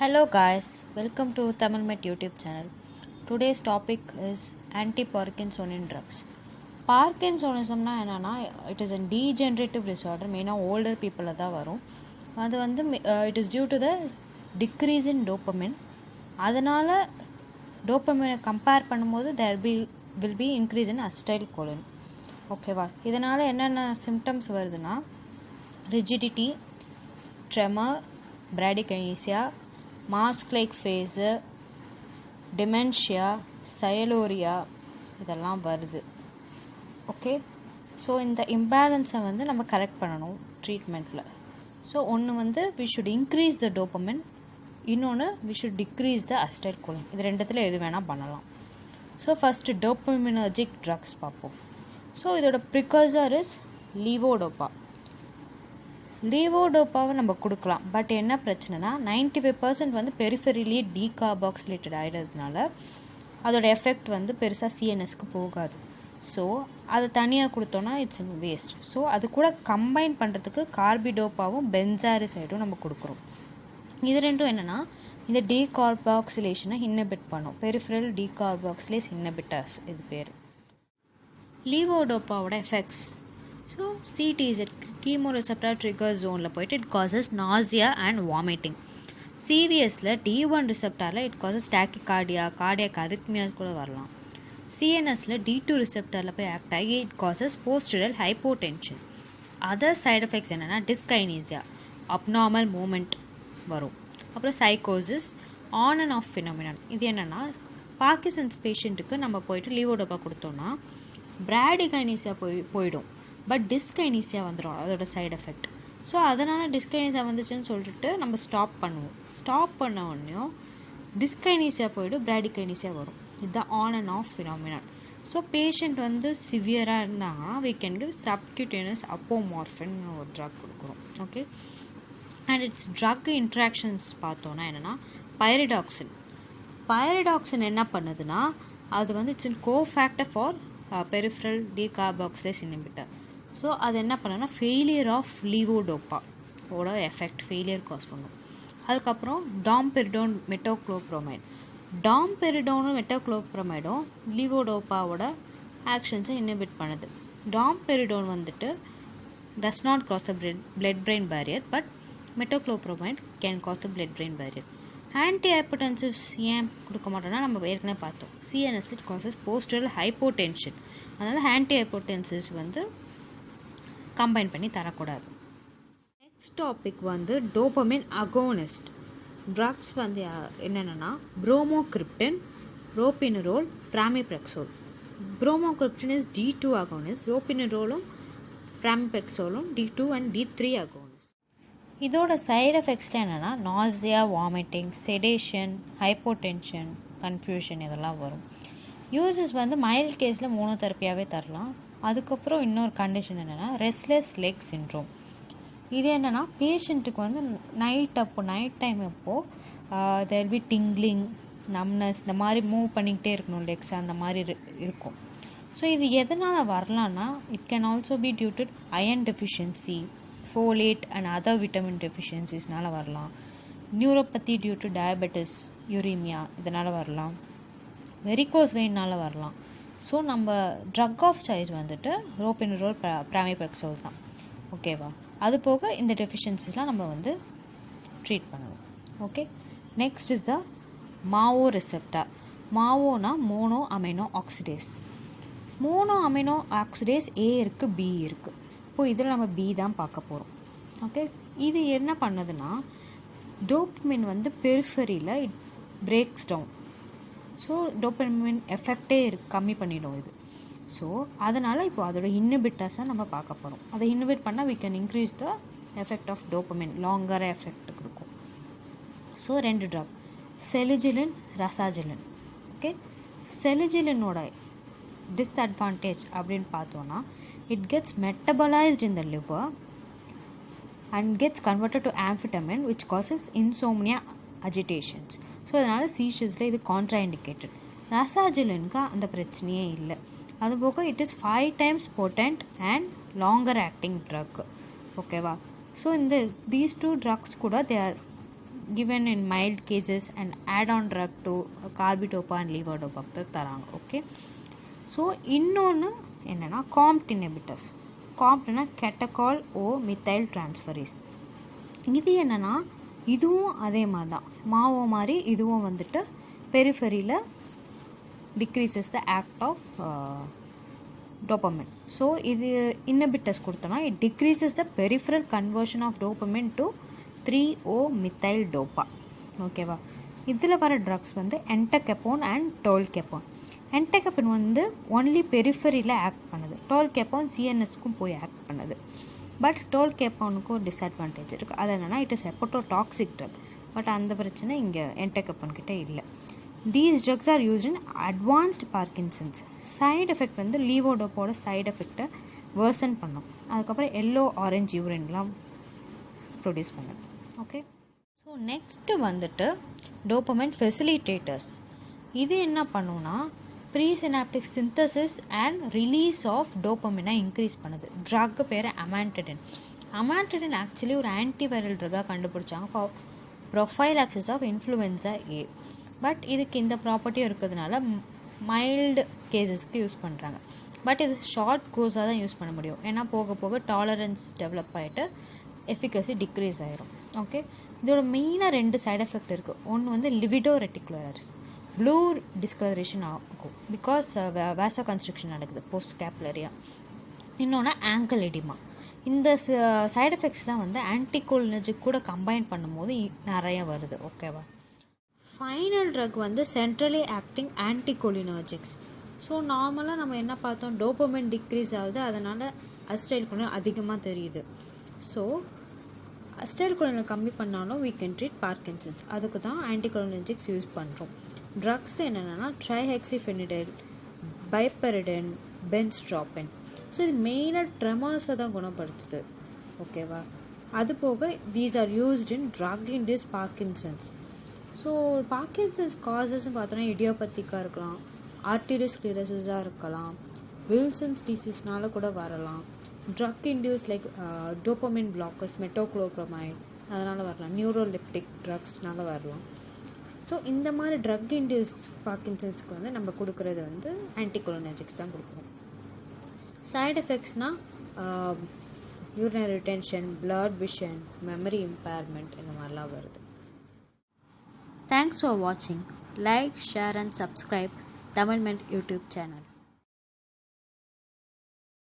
Hello guys, welcome to TamilMet YouTube channel. Today's topic is anti-Parkinsonian drugs. Parkinsonism என்னன்னா it is a degenerative disorder, மெயினாக older people தான் வரும். அது வந்து it is due to the decrease in dopamine. அதனால் dopamine compare பண்ணும்போது there will be increase in acetylcholine. ஓகேவா? இதனால் என்னென்ன சிம்டம்ஸ் வருதுன்னா rigidity, tremor, bradykinesia, mask like face, dementia, sialorrhoea இதெல்லாம் வருது. ஓகே, ஸோ இந்த இம்பேலன்ஸை வந்து நம்ம கரெக்ட் பண்ணணும் ட்ரீட்மெண்ட்டில். ஸோ ஒன்று வந்து we should increase the dopamine, இன்னொன்று we should decrease the acetylcholine. இது ரெண்டுத்தில் எது வேணால் பண்ணலாம். ஸோ ஃபஸ்ட்டு டோப்பமினர்ஜிக் ட்ரக்ஸ் பார்ப்போம். ஸோ இதோட ப்ரிகர்சர் இஸ் லீவோடோப்பா. லீவோடோப்பாவை நம்ம கொடுக்கலாம். பட் என்ன பிரச்சனைனா 95% வந்து பெரிஃபெரிலி டீகார்பாக்சிலேட்டட் ஆகிடுறதுனால அதோட எஃபெக்ட் வந்து பெருசாக சிஎன்எஸ்க்கு போகாது. ஸோ அதை தனியாக கொடுத்தோன்னா இட்ஸ் வேஸ்ட். ஸோ அது கூட கம்பைன் பண்ணுறதுக்கு கார்பிடோப்பாவும் பென்சாரிசைடும் நம்ம கொடுக்குறோம். இது ரெண்டும் என்னென்னா இந்த டீகார்பாக்சிலேஷனை இன்ஹிபிட் பண்ணும். பெரிஃபெரல் டீகார்பாக்சிலேஸ் இன்ஹிபிட்டர்ஸ் இது பேர். லீவோடோப்பாவோட effects. So CTZ chemoreceptor trigger ஜோனில் போய்ட்டு it causes nausea and vomiting. சிவிஎஸில் D1 ரிசெப்டாரில் it causes tachycardia, cardiac arrhythmias கூட வரலாம். சிஎன்எஸில் D2 ரிசெப்டாரில் போய் ஆக்ட் ஆகி it causes postural hypotension. Other side effects என்னென்னா டிஸ்கைனீசியா, அப்நார்மல் மூமெண்ட் வரும். அப்புறம் சைக்கோசிஸ், ஆன் அண்ட் ஆஃப் ஃபினாமினான். இது என்னென்னா பார்க்கின்சன்ஸ் பேஷண்ட்டுக்கு நம்ம போயிட்டு லீவோடோப்பா கொடுத்தோன்னா பிராடிகைனீசியா போயிடும். பட் டிஸ்கைனீசியா வந்துடும் அதோட சைடு எஃபெக்ட். ஸோ அதனால் டிஸ்கைனீசியா வந்துச்சுன்னு சொல்லிட்டு நம்ம ஸ்டாப் பண்ணுவோம். ஸ்டாப் பண்ண உடனே டிஸ்கைனீசியா போய்டும், பிராடிகைனீசியா வரும். இதுதான் ஆன் அண்ட் ஆஃப் ஃபினாமினான். ஸோ பேஷண்ட் வந்து சிவியராக இருந்தாங்கன்னா we can give subcutaneous apomorphine ஒரு ட்ரக் கொடுக்குறோம். Okay, and it's drug interactions பார்த்தோன்னா என்னென்னா பைரிடாக்சின் என்ன பண்ணுதுன்னா அது வந்து it's cofactor for peripheral decarboxylase inhibitor. So அது என்ன பண்ணோன்னா ஃபெயிலியர் ஆஃப் லீவோடோப்பா ஓட எஃபெக்ட் ஃபெயிலியர் காஸ் பண்ணும். அதுக்கப்புறம் டாம்பெரிடோன் மெட்டோக்ளோப்ரோமைட். டாம்பெரிடோனும் மெட்டோக்ளோப்ரோமைடும் லீவோடோப்பாவோட ஆக்ஷன்ஸை இன்ஹிபிட் பண்ணுது. டாம்பெரிடோன் வந்துட்டு does not cross the blood brain barrier, but metoclopramide can cross the blood brain barrier. Anti hypotensives ஏன் கொடுக்க மாட்டோம்னா நம்ம ஏற்கனவே பார்த்தோம் சிஎன்எஸ்ல இட் காசஸ் போஸ்டரல் ஹைப்போடென்ஷன். அதனால் ஆன்டி ஹைப்போடென்சிவ்ஸ் வந்து கம்பைன் பண்ணி தரக்கூடாது. நெக்ஸ்ட் டாபிக் வந்து டோபமின் அகோனிஸ்ட் ட்ரக்ஸ் வந்து என்னென்னா bromocriptine, ropinirole, pramipexole. Bromocriptine is D2 agonist, ரோபினரோலும் பிராமிபெக்சோலும் D2 அண்ட் D3 அகோனிஸ்ட். இதோட சைடு எஃபெக்ட்ஸில் என்னென்னா nausea, vomiting, sedation, hypotension, confusion இதெல்லாம் வரும். யூசஸ் வந்து மைல்ட் கேஸில் மோனோதெரப்பியாகவே தரலாம். அதுக்கப்புறம் இன்னொரு கண்டிஷன் என்னென்னா ரெஸ்ட்லெஸ் லெக் சிண்ட்ரோம். இது என்னென்னா பேஷண்ட்டுக்கு வந்து நைட் டைம் அப்போது தேர் பி டிங்லிங், நம்னஸ், இந்த மாதிரி மூவ் பண்ணிக்கிட்டே இருக்கணும் லெக்ஸ், அந்த மாதிரி இருக்கும். ஸோ இது எதனால் வரலான்னா it can also be due to iron deficiency, folate and other vitamin டெஃபிஷியன்சிஸ்னால வரலாம். Neuropathy due to diabetes, uraemia இதனால் வரலாம். வெரிகோஸ் வெயினால் வரலாம். ஸோ நம்ம ட்ரக் ஆஃப் சாய்ஸ் வந்துட்டு ரோபினரோல், பிராமிபெக்சோல் தான். ஓகேவா? அது போக இந்த டெஃபிஷியன்சிஸ்லாம் நம்ம வந்து ட்ரீட் பண்ணணும். Okay, next is the MAO receptor. மாவோனா mono amino oxidase. Mono amino oxidase A இருக்குது, B இருக்குது. இப்போது இதில் நம்ம B தான் பார்க்க போகிறோம். ஓகே, இது என்ன பண்ணுதுன்னா டோப்பமின் வந்து பெரிஃபெரியில் it breaks down. So dopamine எஃபெக்டே கம்மி பண்ணிடும் இது. ஸோ அதனால் இப்போ அதோட இன்ஹிபிட்டர்ஸை நம்ம பார்க்க போகிறோம். அதை இன்ஹிபிட் பண்ணால் we can increase the effect of dopamine, longer effect கொடுக்கும். So 2 drug selegiline, rasagiline. Okay, செலிஜிலினோட டிஸ்அட்வான்டேஜ் அப்படின்னு பார்த்தோன்னா it gets metabolized in the liver and gets converted to amphetamine which causes insomnia, agitations. So அதனால் சீஷஸில் இது கான்ட்ராஇண்டிகேட்டட். ரசாஜிலினுக்கு அந்த பிரச்சனையே இல்லை. அதுபோக it is 5 times potent and longer acting drug. ஓகேவா? ஸோ இந்த these 2 drugs கூட they are given in mild cases and add-on drug to carbidopa and levodopa தராங்க. ஓகே, ஸோ இன்னொன்று என்னென்னா COMT inhibitors. COMTனா catechol O methyl transferase. இது என்னென்னா இதுவும் அதே மாதிரி தான், மாவோ மாதிரி இதுவும் வந்துட்டு பெரிஃபெரியில் decreases the act of dopamine. So இது இன்ஹிபிட்டர்ஸ் கொடுத்தோன்னா it decreases the peripheral conversion of dopamine to 3-O-methyl-dopa. ஓகேவா, இதில் வர ட்ரக்ஸ் வந்து என்டகெப்போன் அண்ட் டோல்கெப்போன். என்டகெப்போன் வந்து ஒன்லி பெரிஃபெரியில் ஆக்ட் பண்ணுது, டோல்கெப்போன் சிஎன்எஸ்க்கும் போய் ஆக்ட் பண்ணுது. பட் டோல்கெப்போனுக்கும் ஒரு டிஸ்அட்வான்டேஜ் இருக்குது, அது என்னென்னா இட் இஸ் ஹெப்படோடாக்சிக் ட்ரக். பட் அந்த பிரச்சனை இங்கே என்டகெப்போன் கிட்டே இல்லை. These drugs are used in advanced Parkinson's. Side effect வந்து லீவோடோப்போட சைடு எஃபெக்டை வேர்சன் பண்ணும். அதுக்கப்புறம் எல்லோ ஆரஞ்ச் யூரின்லாம் ப்ரொடியூஸ் பண்ணுது. ஓகே, ஸோ நெக்ஸ்ட்டு வந்துட்டு டோபமைன் ஃபெசிலிட்டேட்டர்ஸ். இது என்ன பண்ணுன்னா presynaptic synthesis and release of டோபமைனை இன்க்ரீஸ் பண்ணுது. ட்ரக்கு பேர் அமான்டிடின். அமான்டிடின் ஆக்சுவலி ஒரு ஆன்டிவைரல் ட்ரக்காக கண்டுபிடிச்சாங்க for prophylaxis of influenza A. But இதுக்கு இந்த ப்ராப்பர்ட்டியும் இருக்கிறதுனால மைல்டு கேசஸ்க்கு யூஸ் பண்ணுறாங்க. பட் இது ஷார்ட் கோர்ஸாக தான் யூஸ் பண்ண முடியும், ஏன்னா போக போக டாலரன்ஸ் டெவலப் ஆகிட்டு எஃபிகசி டிக்ரீஸ் ஆகிரும். ஓகே, இதோட மெயினாக 2 சைடு எஃபெக்ட் இருக்குது. ஒன்று வந்து லிவிடோ ரெட்டிகுலரிஸ், ப்ளூ டிஸ்கலரேஷன் ஆகும் பிகாஸ் வேசோ கன்ஸ்ட்ரக்ஷன் நடக்குது போஸ்ட் கேப்லரியா. இன்னொன்று ஆங்கிள் எடிமா. இந்த சைடு எஃபெக்ட்ஸ்லாம் வந்து ஆன்டிகோலினர்ஜிக் கூட கம்பைன் பண்ணும்போது நிறைய வருது. ஓகேவா, ஃபைனல் ட்ரக் வந்து சென்ட்ரலி ஆக்டிங் ஆன்டிகோலினர்ஜிக்ஸ். ஸோ நார்மலாக நம்ம என்ன பார்த்தோம், டோபமைன் டிக்ரீஸ் ஆகுது, அதனால் அசிடைல்கோலின் அதிகமாக தெரியுது. ஸோ அசிடைல்கோலினை கம்மி பண்ணாலும் we can treat Parkinson's. அதுக்கு தான் ஆன்டிகோலினர்ஜிக்ஸ் யூஸ் பண்ணுறோம். ட்ரக்ஸ் என்னென்னா ட்ரைஹெக்சிஃபெனிடைல், பைப்பெரிடன், பென்ஸ்ட்ராபின். ஸோ இது மெயினாக ட்ரெமர்ஸை தான் குணப்படுத்துது. ஓகேவா, அது போக these are used in drug induced Parkinson's. So Parkinson's காசஸ்ன்னு பார்த்தோன்னா இடியோபத்திக்காக இருக்கலாம், ஆர்டீரியோஸ்க்ளீரோசிஸாக இருக்கலாம், வில்சன்ஸ் டிசீஸ்னால கூட வரலாம், drug induced like dopamine blockers, metoclopramide அதனால் வரலாம், நியூரோலிப்டிக் ட்ரக்ஸ்னால வரலாம். ஸோ இந்த மாதிரி ட்ரக் இன்டியூஸ் பார்க்கின்சன்ஸ்க்கு வந்து நம்ம கொடுக்குறது வந்து ஆன்டிகோலினர்ஜிக்ஸ் தான் கொடுக்குறோம். சைடு எஃபெக்ட்ஸ்னால் urinary retention, blurred vision, memory impairment இந்த மாதிரிலாம் வருது. Thanks for watching. Like, share and subscribe Tamil Mint YouTube channel.